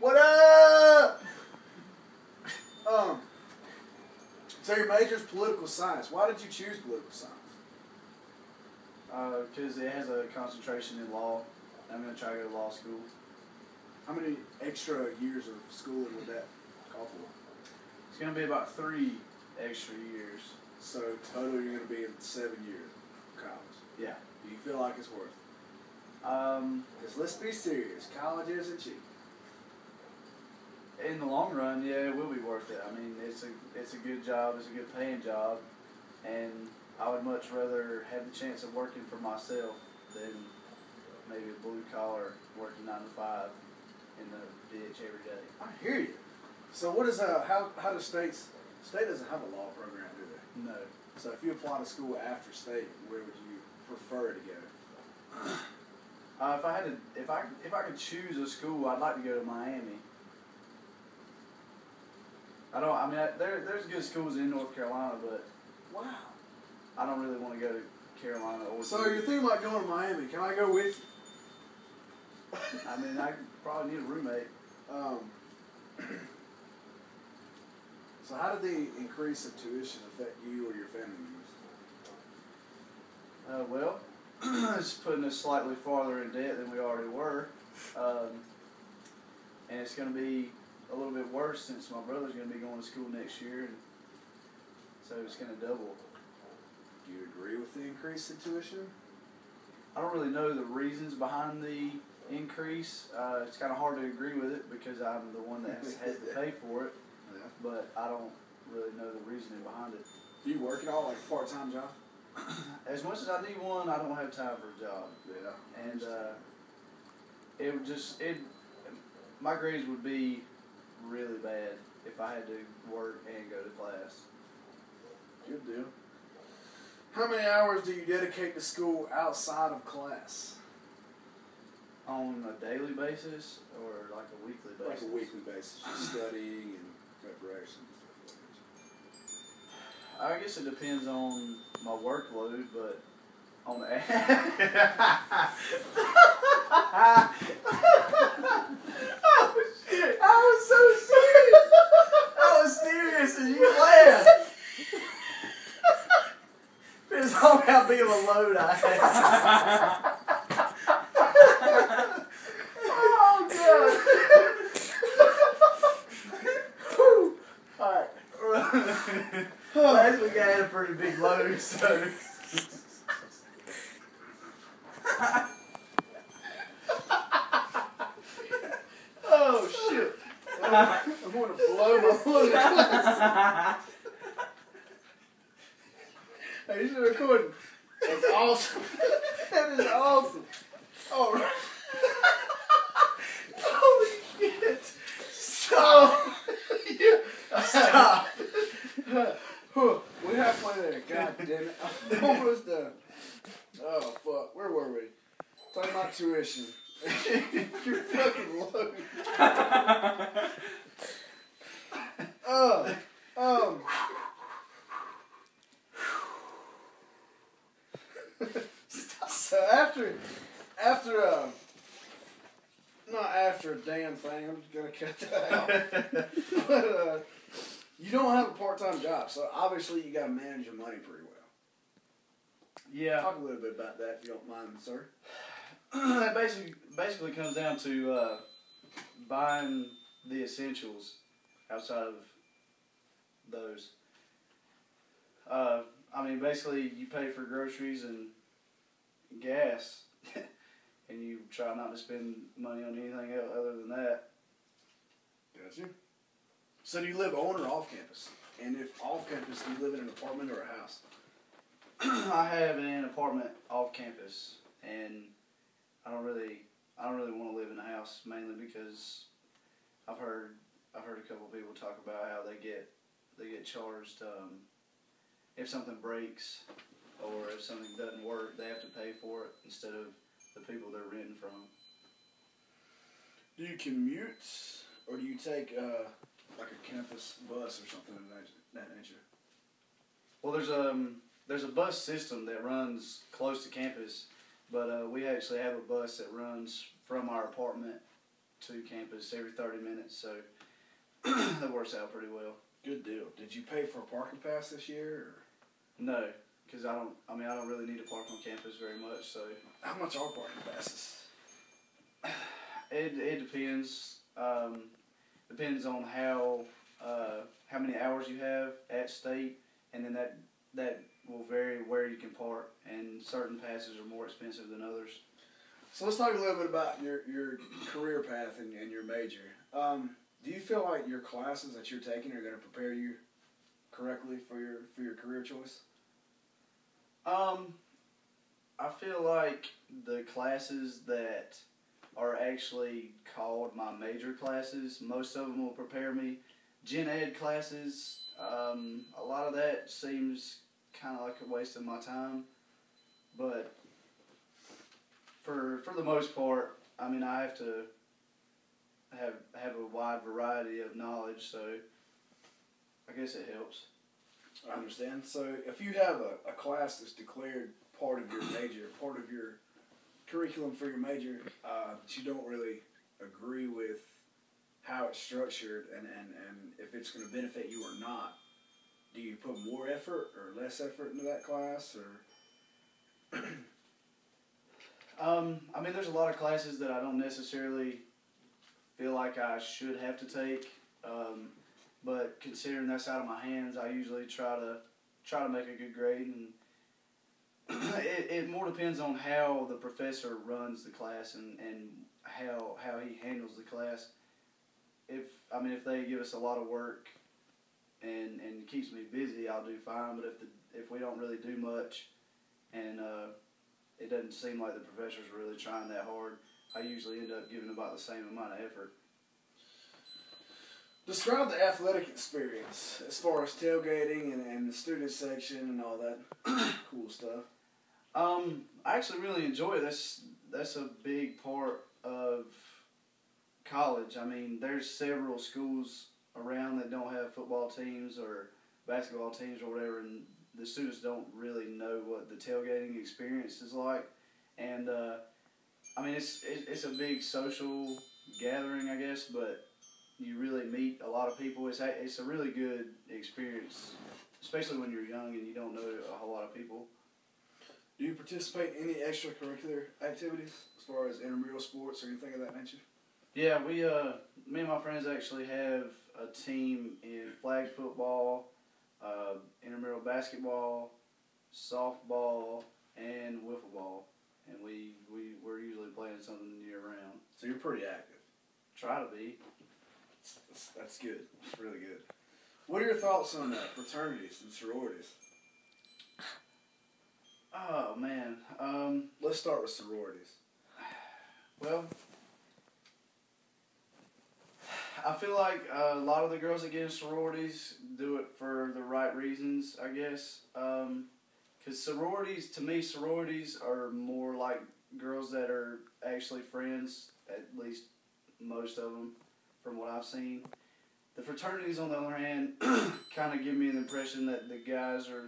What up? So your major's political science. Why did you choose political science? Because it has a concentration in law. I'm going to try to go to law school. How many extra years of schooling would that call for? It's going to be about 3 extra years. So total you're going to be in 7 years of college. Yeah. Do you feel like it's worth it? Because let's be serious, college isn't cheap. In the long run, yeah, it will be worth it. I mean, it's a good job, it's a good paying job, and I would much rather have the chance of working for myself than maybe a blue collar working 9 to 5 in the ditch every day. I hear you. So what is how do state doesn't have a law program, do they? No. So if you apply to school after state, where would you prefer to go? If I could choose a school, I'd like to go to Miami. There's good schools in North Carolina, but Wow. I don't really want to go to Carolina or. So you're thinking about going to Miami? Can I go with you? I mean, I probably need a roommate. So how did the increase of tuition affect you or your family members? Well, it's putting us slightly farther in debt than we already were, and it's going to be a little bit worse since my brother's going to be going to school next year, and so it's going to double. Do you agree with the increase in tuition? I don't really know the reasons behind the increase. It's kind of hard to agree with it because I'm the one that has to pay for it, Yeah. but I don't really know the reasoning behind it. Do you work at all, like a part-time job? As much as I need one, I don't have time for a job. Yeah. And my grades would be really bad if I had to work and go to class. Good deal. How many hours do you dedicate to school outside of class? On a daily basis or like a weekly basis? Like a weekly basis, just studying and preparation. I guess it depends on my workload, but on the oh shit! I was so serious. I was serious, and you laughed. It's all about being a load I have. Oh god! Alright. Last week I had a pretty big load, so. Oh shit! I'm going to blow my load. Hey, you should record. That's awesome. That is awesome. All right. Holy shit! Stop! Yeah. Stop. We're halfway there. God damn it. I'm almost done. Oh, fuck. Where were we? Talking about tuition. You're fucking low. So not after a damn thing, I'm just gonna cut that out. But you don't have a part-time job, so obviously you gotta manage your money pretty well. Yeah. Talk a little bit about that if you don't mind, sir. That basically comes down to buying the essentials outside of those. Basically you pay for groceries and gas, and you try not to spend money on anything else other than that. Gotcha. So do you live on or off campus? And if off campus, do you live in an apartment or a house? I have an apartment off campus, and I don't really want to live in a house, mainly because I've heard a couple of people talk about how they get charged if something breaks or if something doesn't work, they have to pay for it instead of the people they're renting from. Do you commute, or do you take like a campus bus or something of that nature? Well, there's a bus system that runs close to campus, but we actually have a bus that runs from our apartment to campus every 30 minutes, so that works out pretty well. Good deal. Did you pay for a parking pass this year? Or? No, because I don't really need to park on campus very much. So how much are parking passes? It depends. Depends on how many hours you have at state, and then that will vary where you can park. And certain passes are more expensive than others. So let's talk a little bit about your career path and your major. Do you feel like your classes that you're taking are going to prepare you correctly for your career choice? I feel like the classes that are actually called my major classes, most of them will prepare me. Gen Ed classes, a lot of that seems kind of like a waste of my time, but for the most part, I mean, I have to have a wide variety of knowledge, so I guess it helps. I understand. So if you have a class that's declared part of your major, part of your curriculum for your major, that you don't really agree with how it's structured and if it's going to benefit you or not, do you put more effort or less effort into that class? Or I mean, there's a lot of classes that I don't necessarily feel like I should have to take, but considering that's out of my hands, I usually try to make a good grade, and it more depends on how the professor runs the class and how he handles the class. If they give us a lot of work and keeps me busy, I'll do fine. But if we don't really do much and it doesn't seem like the professor's really trying that hard, I usually end up giving about the same amount of effort. Describe the athletic experience as far as tailgating and the student section and all that cool stuff. I actually really enjoy it. That's a big part of college. I mean, there's several schools around that don't have football teams or basketball teams or whatever, and the students don't really know what the tailgating experience is like. And I mean, it's a big social gathering, I guess, but you really meet a lot of people. It's a really good experience, especially when you're young and you don't know a whole lot of people. Do you participate in any extracurricular activities as far as intramural sports or anything of that nature? Yeah, me and my friends actually have a team in flag football, intramural basketball, softball, and wiffle ball, and we're usually playing something year round. So you're pretty active. Try to be. That's good. That's really good. What are your thoughts on fraternities and sororities? Oh man. Let's start with sororities. Well, I feel like a lot of the girls that get in sororities do it for the right reasons, I guess. Because sororities are more like girls that are actually friends, at least most of them, from what I've seen. The fraternities, on the other hand, kind of give me an impression that the guys are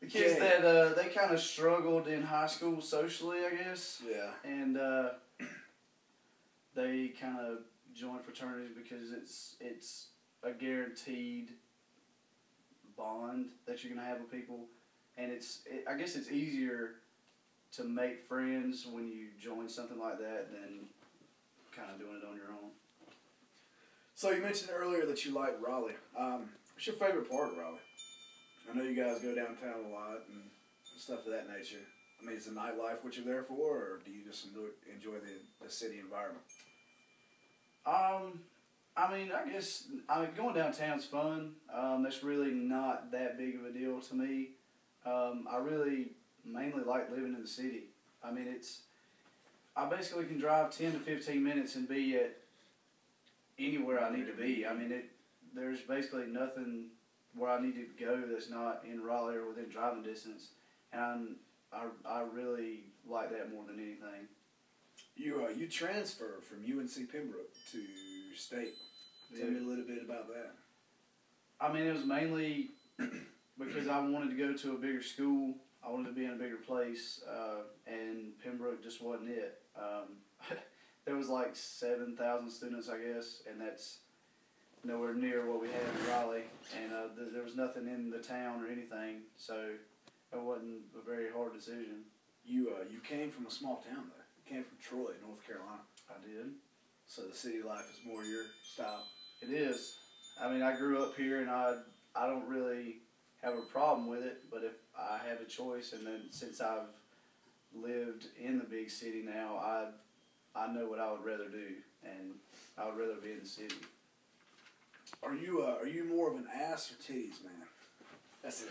the kids that they kind of struggled in high school socially, I guess. Yeah. And they kind of join fraternities because it's a guaranteed bond that you're gonna have with people, and I guess it's easier to make friends when you join something like that than kind of doing it on your own. So you mentioned earlier that you like Raleigh. What's your favorite part of Raleigh? I know you guys go downtown a lot and stuff of that nature. I mean, is the nightlife what you're there for, or do you just enjoy the city environment? I mean, I guess going downtown's fun. That's really not that big of a deal to me. I really mainly like living in the city. I mean, I basically can drive 10 to 15 minutes and be at anywhere I need to be. I mean, there's basically nothing where I need to go that's not in Raleigh or within driving distance, and I really like that more than anything. You transferred from UNC Pembroke to State. Tell me a little bit about that. I mean, it was mainly because I wanted to go to a bigger school. I wanted to be in a bigger place, and Pembroke just wasn't it. there was like 7,000 students, I guess, and that's nowhere near what we had in Raleigh. And there was nothing in the town or anything, so it wasn't a very hard decision. You came from a small town though. You came from Troy, North Carolina. I did. So the city life is more your style. It is. I mean, I grew up here, and I don't really have a problem with it. But if I have a choice, and then since I've lived in the big city now, I know what I would rather do, and I would rather be in the city. Are you more of an ass or titties man? That's it.